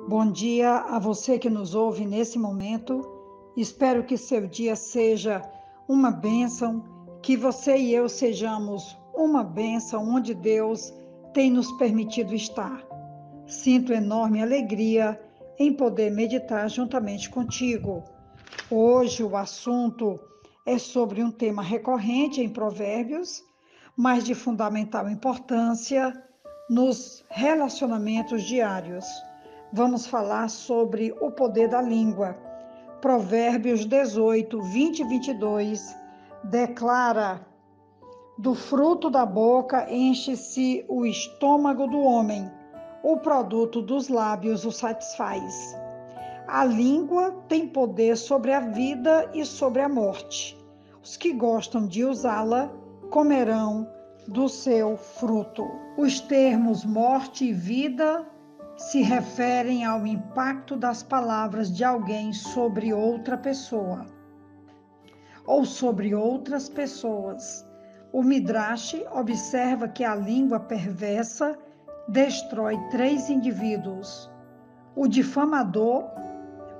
Bom dia a você que nos ouve nesse momento. Espero que seu dia seja uma bênção, que você e eu sejamos uma bênção onde Deus tem nos permitido estar. Sinto enorme alegria em poder meditar juntamente contigo. Hoje o assunto é sobre um tema recorrente em Provérbios, mas de fundamental importância nos relacionamentos diários. Vamos falar sobre o poder da língua. Provérbios 18, 20 e 22 declara: do fruto da boca enche-se o estômago do homem, o produto dos lábios o satisfaz. A língua tem poder sobre a vida e sobre a morte. Os que gostam de usá-la comerão do seu fruto. Os termos morte e vida se referem ao impacto das palavras de alguém sobre outra pessoa ou sobre outras pessoas. O Midrash observa que a língua perversa destrói 3 indivíduos: o difamador,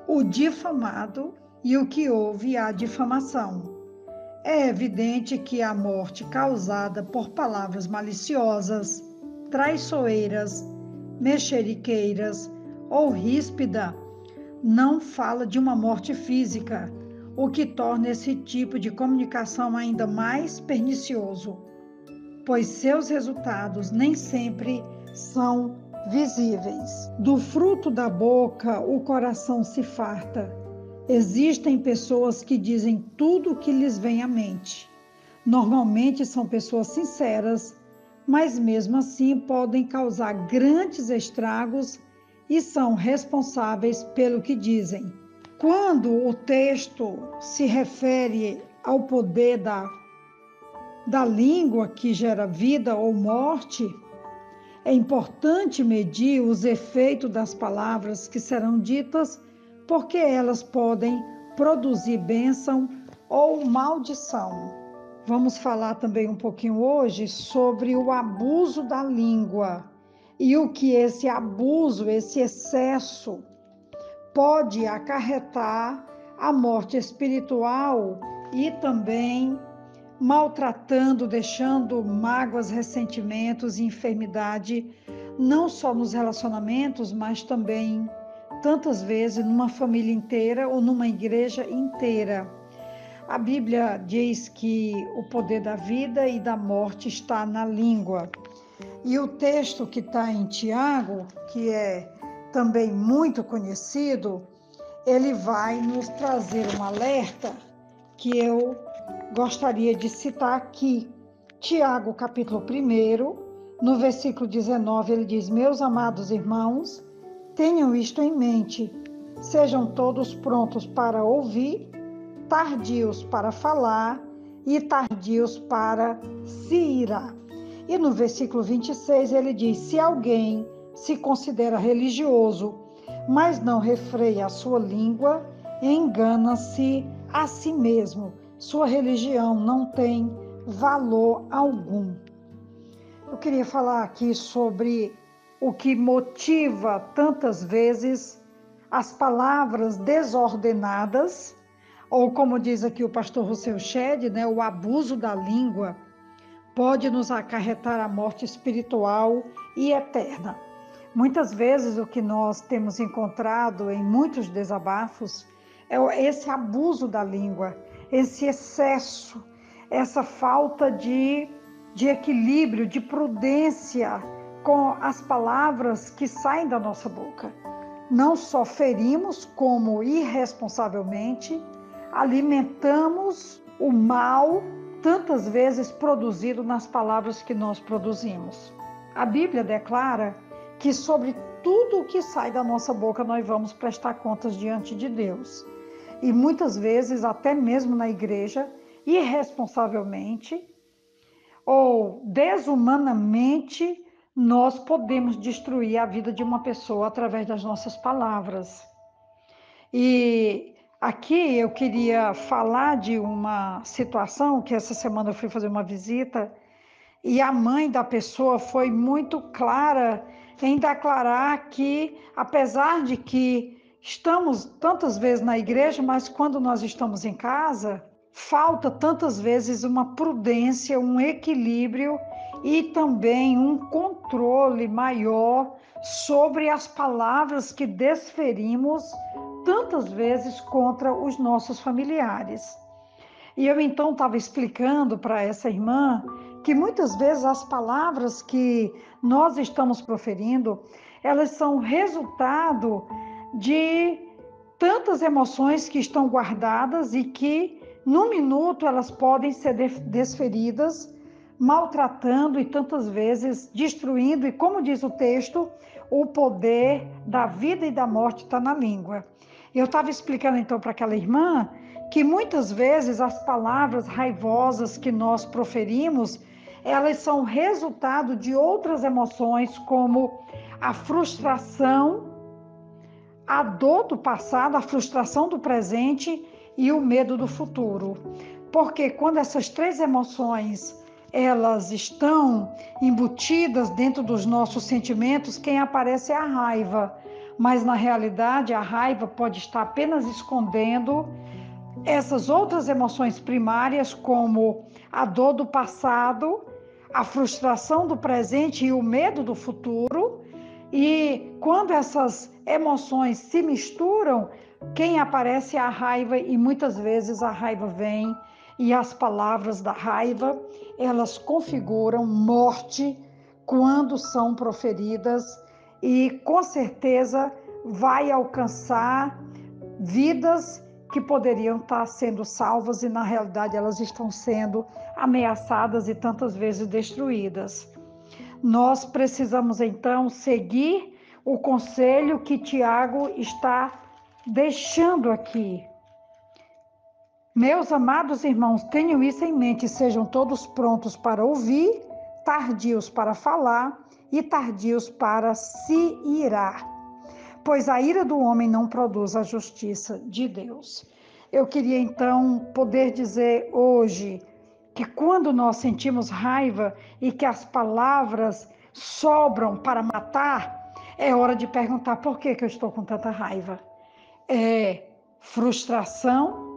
o difamado e o que ouve a difamação. É evidente que a morte causada por palavras maliciosas, traiçoeiras, mexeriqueiras ou ríspida não fala de uma morte física, o que torna esse tipo de comunicação ainda mais pernicioso, pois seus resultados nem sempre são visíveis. Do fruto da boca, o coração se farta. Existem pessoas que dizem tudo o que lhes vem à mente. Normalmente são pessoas sinceras, mas mesmo assim podem causar grandes estragos e são responsáveis pelo que dizem. Quando o texto se refere ao poder da língua que gera vida ou morte, é importante medir os efeitos das palavras que serão ditas, porque elas podem produzir bênção ou maldição. Vamos falar também um pouquinho hoje sobre o abuso da língua e o que esse abuso, esse excesso, pode acarretar a morte espiritual e também maltratando, deixando mágoas, ressentimentos e enfermidade, não só nos relacionamentos, mas também, tantas vezes, numa família inteira ou numa igreja inteira. A Bíblia diz que o poder da vida e da morte está na língua. E o texto que está em Tiago, que é também muito conhecido, ele vai nos trazer um alerta que eu gostaria de citar aqui. Tiago, capítulo 1, no versículo 19, ele diz: meus amados irmãos, tenham isto em mente, sejam todos prontos para ouvir, tardios para falar e tardios para se irar. E no versículo 26 ele diz: se alguém se considera religioso, mas não refreia a sua língua, engana-se a si mesmo. Sua religião não tem valor algum. Eu queria falar aqui sobre o que motiva tantas vezes as palavras desordenadas, ou como diz aqui o pastor Rousseau Shedd, o abuso da língua pode nos acarretar a morte espiritual e eterna. Muitas vezes o que nós temos encontrado em muitos desabafos é esse abuso da língua, esse excesso, essa falta de equilíbrio, de prudência com as palavras que saem da nossa boca. Não só ferimos, como irresponsavelmente alimentamos o mal tantas vezes produzido nas palavras que nós produzimos. A Bíblia declara que sobre tudo o que sai da nossa boca nós vamos prestar contas diante de Deus. E muitas vezes, até mesmo na igreja, irresponsavelmente ou desumanamente, nós podemos destruir a vida de uma pessoa através das nossas palavras. E aqui eu queria falar de uma situação que essa semana eu fui fazer uma visita E a mãe da pessoa foi muito clara em declarar que, apesar de que estamos tantas vezes na igreja, mas quando nós estamos em casa, falta tantas vezes uma prudência, um equilíbrio e também um controle maior sobre as palavras que desferimos tantas vezes contra os nossos familiares. E eu então estava explicando para essa irmã que muitas vezes as palavras que nós estamos proferindo, elas são resultado de tantas emoções que estão guardadas e que, num minuto, elas podem ser desferidas, maltratando e tantas vezes destruindo. E como diz o texto, o poder da vida e da morte está na língua. Eu estava explicando então para aquela irmã que muitas vezes as palavras raivosas que nós proferimos, elas são resultado de outras emoções, como a frustração, a dor do passado, a frustração do presente e o medo do futuro. Porque quando essas três emoções elas estão embutidas dentro dos nossos sentimentos, quem aparece é a raiva. Mas na realidade a raiva pode estar apenas escondendo essas outras emoções primárias, como a dor do passado, a frustração do presente e o medo do futuro. E quando essas emoções se misturam, quem aparece é a raiva, e muitas vezes a raiva vem e as palavras da raiva, elas configuram morte quando são proferidas e com certeza vai alcançar vidas que poderiam estar sendo salvas e na realidade elas estão sendo ameaçadas e tantas vezes destruídas. Nós precisamos então seguir o conselho que Tiago está deixando aqui. Meus amados irmãos, tenham isso em mente e sejam todos prontos para ouvir, tardios para falar e tardios para se irar, pois a ira do homem não produz a justiça de Deus. Eu queria então poder dizer hoje que quando nós sentimos raiva e que as palavras sobram para matar, é hora de perguntar por que eu estou com tanta raiva. É frustração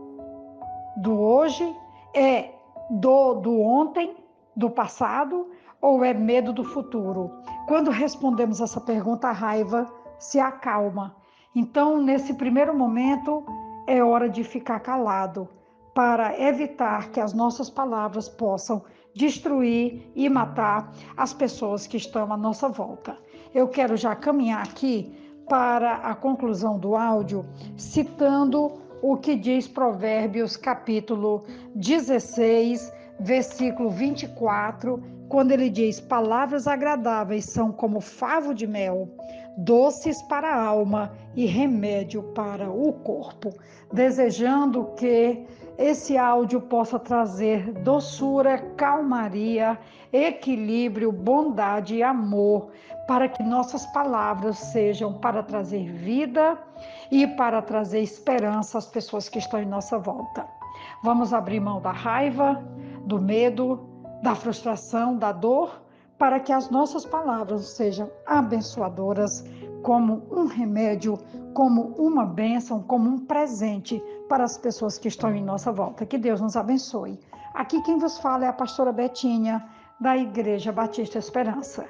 do hoje? É dor do ontem, do passado? Ou é medo do futuro? Quando respondemos essa pergunta, a raiva se acalma. Então, nesse primeiro momento, é hora de ficar calado, para evitar que as nossas palavras possam destruir e matar as pessoas que estão à nossa volta. Eu quero já caminhar aqui para a conclusão do áudio, citando o que diz Provérbios capítulo 16, versículo 24, quando ele diz: palavras agradáveis são como favo de mel, doces para a alma e remédio para o corpo. Desejando que esse áudio possa trazer doçura, calmaria, equilíbrio, bondade e amor, para que nossas palavras sejam para trazer vida e para trazer esperança às pessoas que estão em nossa volta. Vamos abrir mão da raiva, do medo, da frustração, da dor, para que as nossas palavras sejam abençoadoras, como um remédio, como uma bênção, como um presente para as pessoas que estão em nossa volta. Que Deus nos abençoe. Aqui quem vos fala é a pastora Betinha, da Igreja Batista Esperança.